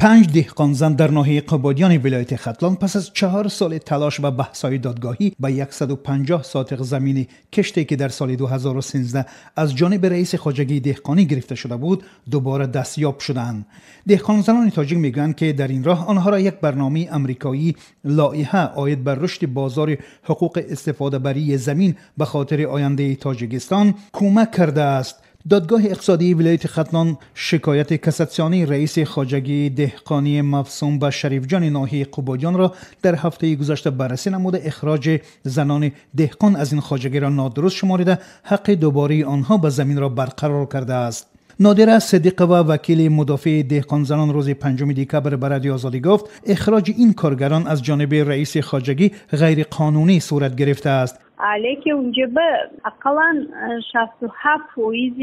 5 دهقانزن در ناحیه قبادیان ولایت ختلان پس از 4 سال تلاش و بحث‌های دادگاهی به 150 ساتق زمین کشتی که در سال 2013 از جانب رئیس خواجگی دهقانی گرفته شده بود دوباره دستیاب شدند. دهقانزنان تاجیک میگویند که در این راه آنها را یک برنامه امریکایی لایحه عاید بر رشد بازار حقوق استفاده بری زمین به خاطر آینده تاجیکستان کمک کرده است. دادگاه اقتصادی ولایت ختلان شکایت کاساسیونی رئیس خواجگی دهقانی مفصوم به شریف جان ناحیه قبادیان را در هفته گذشته بررسی نموده اخراج زنان دهقان از این خواجگی را نادرست شمارده حق دوباره آنها به زمین را برقرار کرده است. نادره صدیقه و وکیل مدافع دهقان زنان روز 5 دکبر به رادیو آزادی گفت اخراج این کارگران از جانب رئیس خواجگی غیر قانونی صورت گرفته است. علیه اونجا به اقلا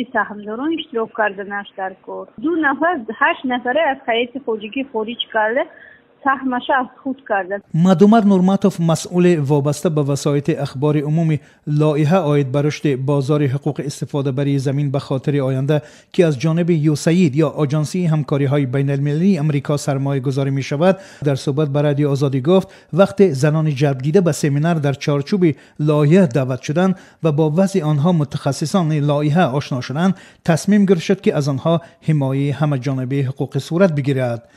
67% سهامداران اشتراک کردنش در کار. 8 نفره از هیئت خواجگی خارج کرده سهمش از خود کرده. مدومر نورماتوف مسئول وابسته به وسایط اخبار عمومی لایحه عاید بر رشد بازار حقوق استفاده بری زمین به خاطر آینده که از جانب یوساید یا آژانسی همکاری های بین المللی امریکا سرمایه گذاری می شود در صحبت با رادیو آزادی گفت وقت زنان جلب دیده به سمینار در چارچوب لایحه دعوت شدند و با وضع آنها متخصصان لایحه آشنا شدند تصمیم گرفت شد که از آنها حمایه همه جانبه حقوق صورت بگیرد.